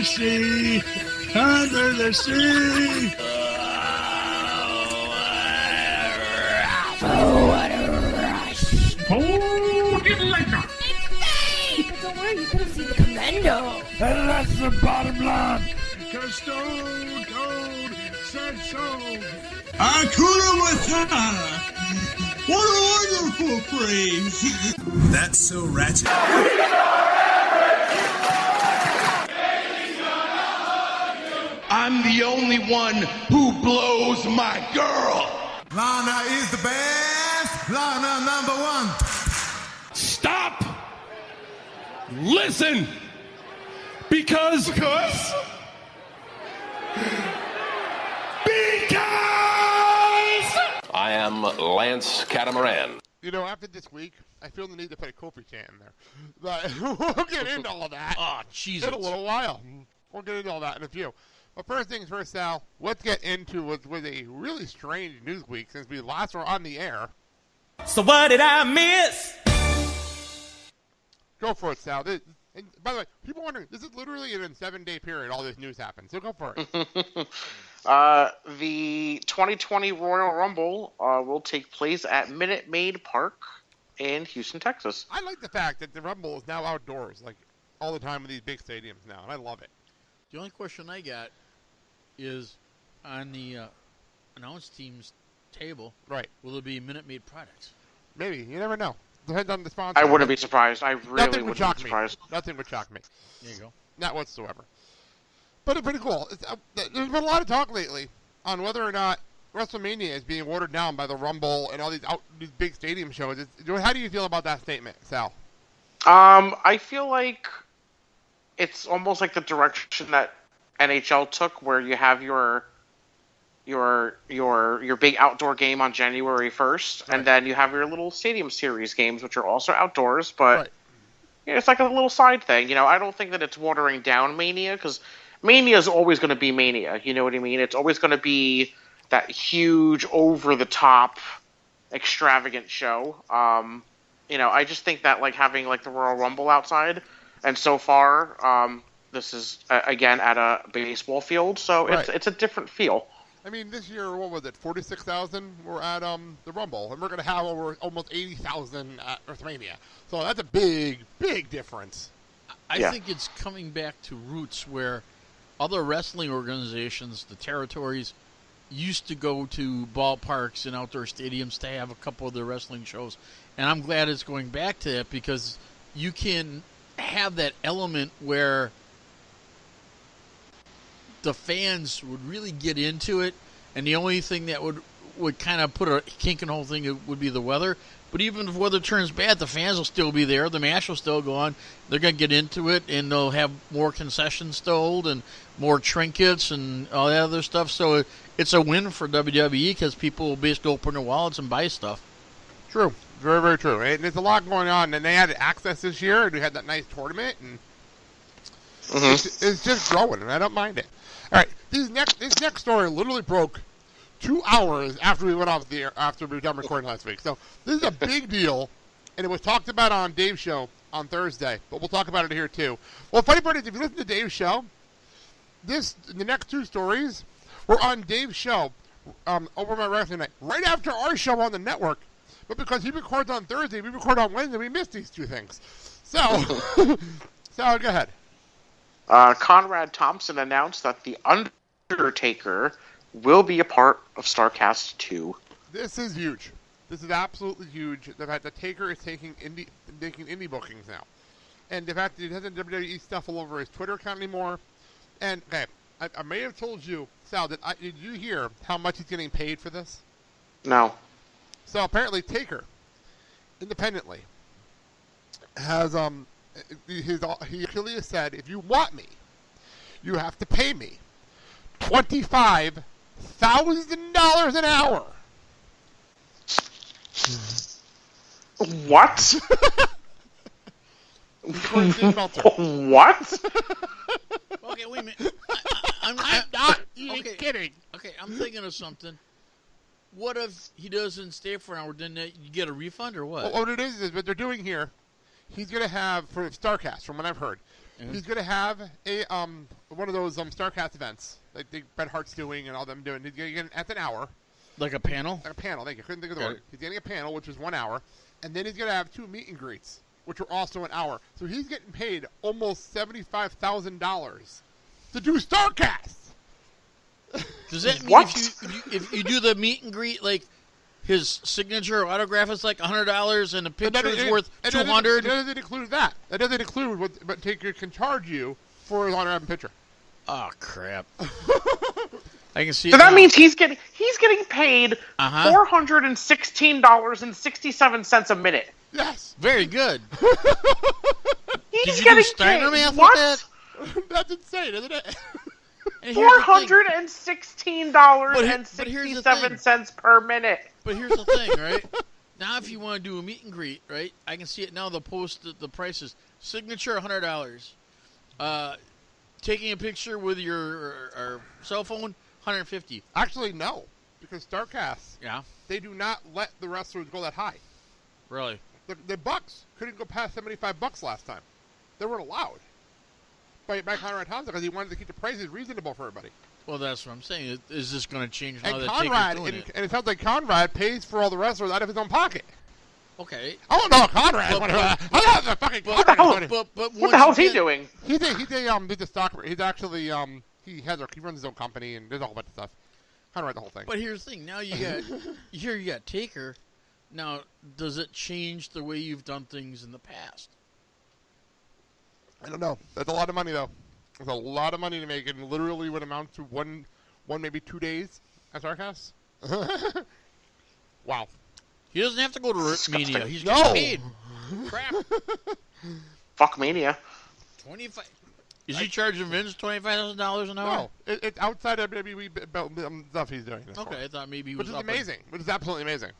sea, under the sea. Oh, get later. It's me! But don't worry, you could have seen the commando. And that's the bottom line. Because Stone Cold said so. Hakuna Matata. What a wonderful phrase. That's so ratchet. I'm the only one who blows my girl. Lana is the best. Lana number one. Stop. Listen. Because. I am Lance Catamaran. You know, after this week, I feel the need to put a Kofi chant in there. But we'll get into all of that Cheez-its. in a little while. We'll get into all that in a few. But first things first, Sal, let's get into what was a really strange news week since we last were on the air. So what did I miss? Go for it, Sal. And by the way, people wondering, this is literally in a 7-day period all this news happened. So go for it. The 2020 Royal Rumble will take place at Minute Maid Park in Houston, Texas. I like the fact that the Rumble is now outdoors, like all the time in these big stadiums now, and I love it. The only question I got is on the announce team's table. Right. Will there be Minute Maid products? Maybe. You never know. Depends on the sponsor. I wouldn't be surprised. I really Nothing would wouldn't shock be me. surprised. Nothing would shock me. There you go. Not whatsoever. But it's pretty cool. There's been a lot of talk lately on whether or not WrestleMania is being watered down by the Rumble and all these big stadium shows. How do you feel about that statement, Sal? I feel like it's almost like the direction that NHL took, where you have your big outdoor game on January 1st, right, and then you have your little stadium series games, which are also outdoors, but right, you know, it's like a little side thing. You know, I don't think that it's watering down Mania, because Mania is always going to be Mania. You know what I mean? It's always going to be that huge, over-the-top, extravagant show. You know, I just think that like having like the Royal Rumble outside, and so far, this is again at a baseball field, so right, it's a different feel. I mean, this year, what was it, 46,000 were at the Rumble, and we're going to have over almost 80,000 at WrestleMania. So that's a big, big difference. I think it's coming back to roots where other wrestling organizations, the territories, used to go to ballparks and outdoor stadiums to have a couple of their wrestling shows. And I'm glad it's going back to that, because you can have that element where the fans would really get into it, and the only thing that would kind of put a kink in the whole thing would be the weather. But even if weather turns bad, the fans will still be there. The match will still go on. They're going to get into it, and they'll have more concessions sold and more trinkets and all that other stuff. So it's a win for WWE, because people will basically open their wallets and buy stuff. True. Very, very true. And there's a lot going on. And they had access this year, and we had that nice tournament, and it's just growing, and I don't mind it. All right, this next story literally broke 2 hours after we went off the air, after we were done recording last week. So this is a big deal, and it was talked about on Dave's show on Thursday, but we'll talk about it here too. Well, funny part is, if you listen to Dave's show, the next two stories were on Dave's show over my wrestling night, right after our show on the network. But because he records on Thursday, we record on Wednesday, we missed these two things. So, go ahead. Conrad Thompson announced that The Undertaker will be a part of StarCast 2. This is huge. This is absolutely huge. The fact that Taker is taking indie bookings now. And the fact that he doesn't WWE stuff all over his Twitter account anymore. And, okay, I may have told you, Sal, did you hear how much he's getting paid for this? No. So apparently Taker, independently, has he clearly has said, if you want me, you have to pay me $25,000 an hour. What? What? Okay, wait a minute. I'm not even kidding. Okay, I'm thinking of something. What if he doesn't stay for an hour? Then you get a refund or what? Well, what it is what they're doing here. he's going to have, for StarCast, from what I've heard, he's going to have a one of those StarCast events, like Bret Hart's doing and all them doing. He's going to get at an hour. Like a panel? Like a panel, thank you. Couldn't think of the word. He's getting a panel, which is 1 hour, and then he's going to have 2 meet and greets, which are also an hour. So he's getting paid almost $75,000 to do StarCast. Does that mean if you do the meet and greet, like his signature or autograph is like $100 and the picture is worth $200? It doesn't include that. That doesn't include what Taker can charge you for his autograph and picture. Oh crap! I can see. So that means he's getting paid $416.67 a minute. Yes, very good. He's Did you getting do Steiner paid math what? with that? That's insane, isn't it? $416.67 per minute. But here's the thing, right? Now, if you want to do a meet and greet, right? I can see it now. They'll post the prices. Signature $100. Taking a picture with your cell phone, $150. Actually, no, because StarCast, they do not let the wrestlers go that high. Really? The Bucks couldn't go past $75 last time. They weren't allowed by Conrad Thompson because he wanted to keep the prices reasonable for everybody. Well, that's what I'm saying. Is this going to change now and that Conrad, Taker's doing it? And it sounds like Conrad pays for all the wrestlers out of his own pocket. Okay. I don't know Conrad. What the hell is he doing? He's a stockbroker. He's actually he runs his own company and does a whole bunch of stuff. Conrad the whole thing. But here's the thing. Now you got Taker. Now, does it change the way you've done things in the past? I don't know. That's a lot of money, though. There's a lot of money to make, and literally would amount to one maybe 2 days at StarCast. Wow. He doesn't have to go to Disgusting. Mania. He's getting paid. Crap. Fuck Mania. 25. Is he charging Vince $25,000 an hour? No, it's outside of WWE stuff he's doing. Okay, I thought maybe he which was is amazing. Which is absolutely amazing.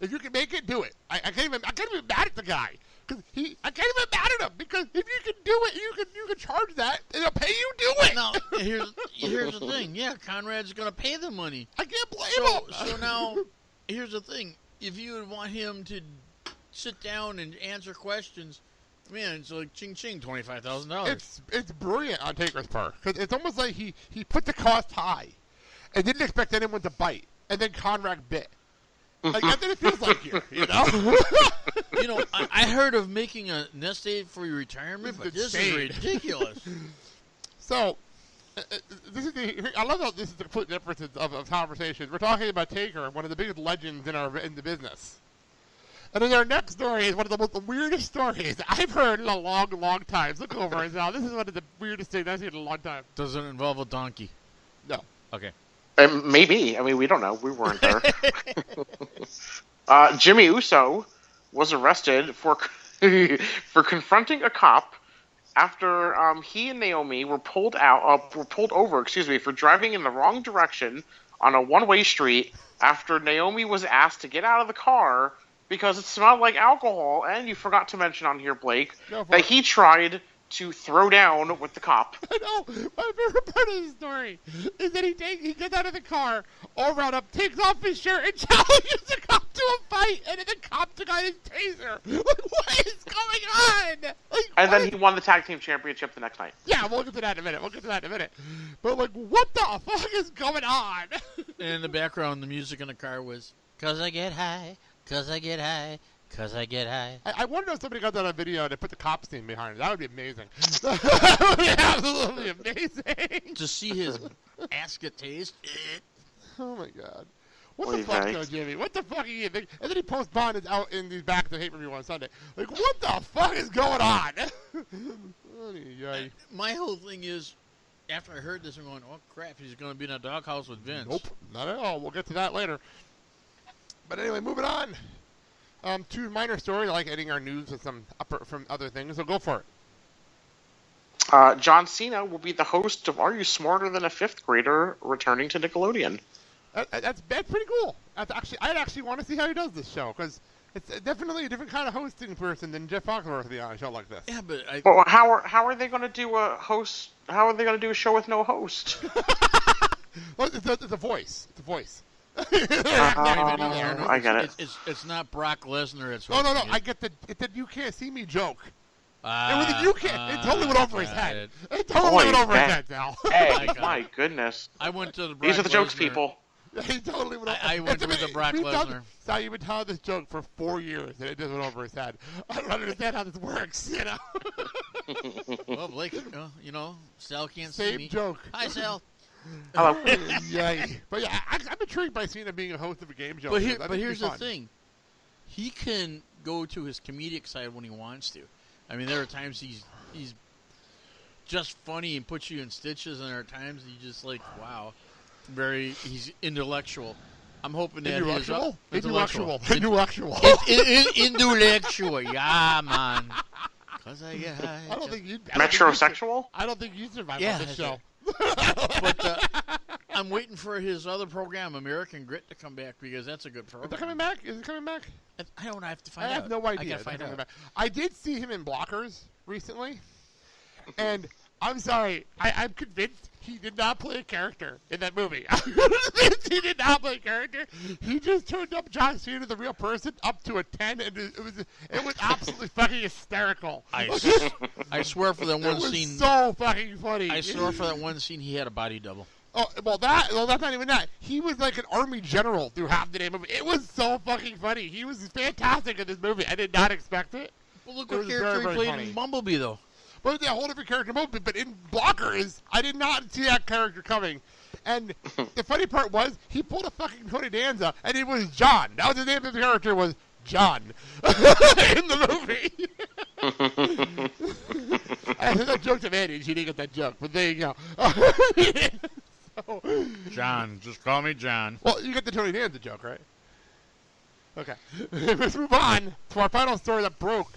If you can make it, do it. I can't even mad at the guy. I can't even mad at him because if you can do it, you can charge that and they'll pay you do it. Now, here's the thing. Yeah, Conrad's going to pay the money. I can't blame him. So now, here's the thing. If you would want him to sit down and answer questions, man, it's like ching ching, $25,000. It's brilliant on Taker's part because it's almost like he put the cost high and didn't expect anyone to bite, and then Conrad bit. Like, that's what it feels like here, you know? You know, I heard of making a nest egg for your retirement, but this is ridiculous. So, I love how this is the complete difference of conversation. We're talking about Taker, one of the biggest legends in the business. And then our next story is one of the weirdest stories I've heard in a long, long time. Look over it now. This is one of the weirdest things I've seen in a long time. Does it involve a donkey? No. Okay. Maybe. I mean, we don't know. We weren't there. Jimmy Uso was arrested for confronting a cop after he and Naomi were pulled over for driving in the wrong direction on a one-way street after Naomi was asked to get out of the car because it smelled like alcohol. And you forgot to mention on here, Blake, that he tried to throw down with the cop. I know. My favorite part of the story is that he gets out of the car, all riled up, takes off his shirt, and challenges the cop to a fight, and then the cop took out his taser. Like, what is going on? Like, and then he won the tag team championship the next night. Yeah, we'll get to that in a minute. But, like, what the fuck is going on? And in the background, the music in the car was, "'Cause I get high, 'cause I get high, 'cause I get high." I wonder if somebody got that on video and put the cops theme behind it. That would be amazing. That would be absolutely amazing. To see his ass get tased. Oh my god. What the fuck, though, Jimmy? What the fuck are you thinking? And then he posts Bond is out in these back to hate review on Sunday. Like, what the fuck is going on? My whole thing is, after I heard this, I'm going, oh crap, he's going to be in a doghouse with Vince. Nope, not at all. We'll get to that later. But anyway, moving on. Two minor stories. I like editing our news with some from other things, so go for it. John Cena will be the host of Are You Smarter Than a Fifth Grader, returning to Nickelodeon. That's pretty cool. I'd actually want to see how he does this show, because it's definitely a different kind of hosting person than Jeff Foxworth to be on a show like this. Yeah, but well, how are they going to do a host? How are they going to do a show with no host? Well, it's a voice. It's a voice. I get it. It's not Brock Lesnar. It's No. I get the "you can't see me" joke. It was a "you can't." It totally went over his head. It totally went over his head, Sal. Hey, my goodness. I went to the. These are the jokes, Lesnar. people. He totally went over. I went with the Brock Lesnar. Sal, you've been telling this joke for 4 years, and it just went over his head. I don't understand how this works. Well, Blake, Sal can't see Same me. joke. Hi, Sal. Hello. Yay. But yeah, I'm intrigued by seeing him being a host of a game show. But I think it'd here's be the fun. thing. He can go to his comedic side when he wants to. I mean, there are times he's just funny and puts you in stitches, and there are times he's just like, wow, he's intellectual. I'm hoping that Intellectual? Intellectual. Intellectual. Intellectual. Yeah, man. Cause I get high. I don't think you. Metrosexual? I don't think you survive Yeah, on this show. But I'm waiting for his other program, American Grit, to come back because that's a good program. Is it coming back? Is it coming back? I don't know. I have to find out. I have no idea. I gotta Is it find coming out. back? I did see him in Blockers recently, and I'm sorry. I'm convinced he did not play a character in that movie. I'm convinced he did not play a character. He just turned up John Cena, the real person, up to a 10, and it was absolutely fucking hysterical. I swear for that one it was scene. so fucking funny. I swear for that one scene, he had a body double. Oh, that's not even that. He was like an army general through half the damn movie. It was so fucking funny. He was fantastic in this movie. I did not expect it. Well, look It what was character very, he played very funny. in Bumblebee, though. But it's a whole different character movie. But in Blockers, I did not see that character coming. And the funny part was, he pulled a fucking Tony Danza, and it was John. That was the name of the character, was John in the movie. I said that joke to Mandy, and she didn't get that joke. But there you go. John. Just call me John. Well, you get the Tony Danza joke, right? Okay. Let's move on to our final story that broke.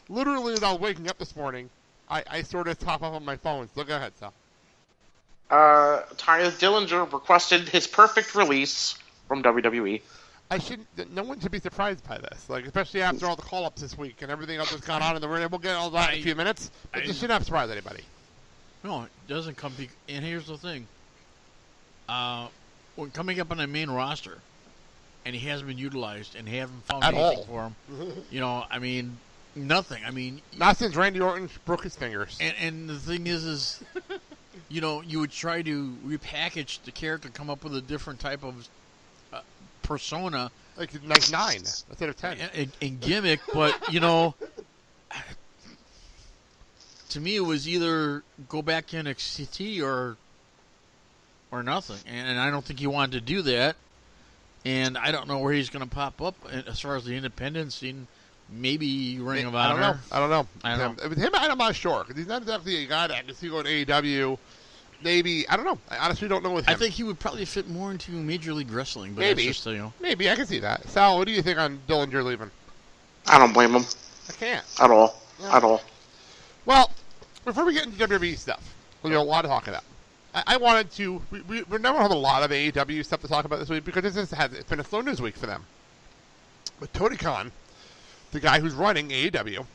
Literally, as I was waking up this morning, I sort of top up on my phone. So go ahead, Sal. Tyler Dillinger requested his perfect release from WWE. No one should be surprised by this, like especially after all the call-ups this week and everything else that's gone on in the ring. We'll get all that in a few minutes. But this shouldn't have surprised anybody. No, it doesn't come. And here's the thing. When coming up on the main roster, and he hasn't been utilized, and they haven't found At anything all. for him. I mean, nothing. I mean, Not since Randy Orton broke his fingers. and the thing is, you would try to repackage the character, come up with a different type of persona, like 9 instead of 10. and gimmick, but to me, it was either go back to NXT or nothing, and I don't think he wanted to do that. And I don't know where he's going to pop up as far as the independent scene. Maybe Ring of Honor. I don't know. I With him, I'm not sure because he's not exactly a guy that I can see going to AEW. Maybe I don't know. I honestly don't know with him. I think he would probably fit more into Major League Wrestling, but Maybe. that's just Maybe I can see that. Sal, what do you think on Dillinger leaving? I don't blame him I can't. at all. Yeah. At all. Well, before we get into WWE stuff, we have a lot to talk about. I wanted to. We're never have a lot of AEW stuff to talk about this week because it's been a slow news week for them. But Tony Khan, the guy who's running AEW,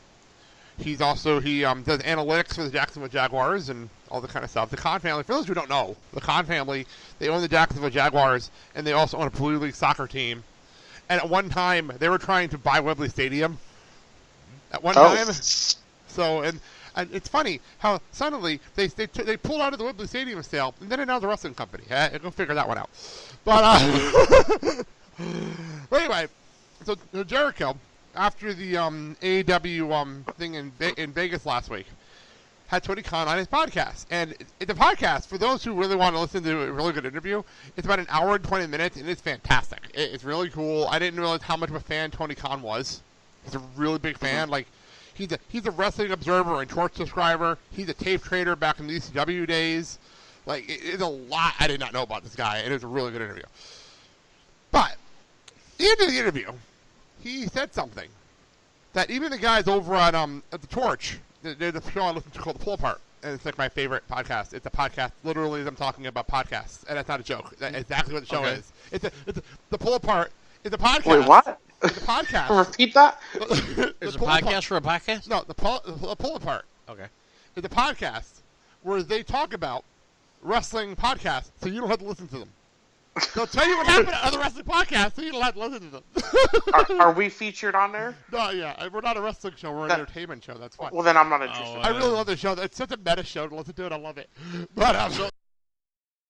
he does analytics for the Jacksonville Jaguars and all the kind of stuff. The Khan family, for those who don't know, the Khan family, they own the Jacksonville Jaguars and they also own a Blue League soccer team. And at one time, they were trying to buy Wembley Stadium. At one time, so and it's funny how suddenly they pulled out of the Wembley Stadium sale and then announced a wrestling company. Go figure that one out. But but anyway, so Jericho, after the AEW thing in Vegas last week, had Tony Khan on his podcast. And the podcast, for those who really want to listen to a really good interview, it's about an hour and 20 minutes, and it's fantastic. It's really cool. I didn't realize how much of a fan Tony Khan was. He's a really big fan. Like, he's a wrestling observer and Torch subscriber. He's a tape trader back in the ECW days. Like, it's a lot I did not know about this guy, and it was a really good interview. But, at the end of the interview, he said something that even the guys over at the Torch, there's a show I listen to called The Pull Apart, and it's like my favorite podcast. It's a podcast, literally, as I'm talking about podcasts, and that's not a joke. That's exactly what the show is. The Pull Apart is a podcast. Wait, what? It's a podcast. Repeat that? Is a podcast for a podcast? No, the Pull Apart. Okay. It's a podcast where they talk about wrestling podcasts, so you don't have to listen to them. They'll tell you what happened at other wrestling podcasts, so you don't have to listen to them. Are we featured on there? No, yeah. We're not a wrestling show. We're an entertainment show. That's fine. Well, then I'm not interested. I really love the show. It's such a meta show to listen to it. I love it. But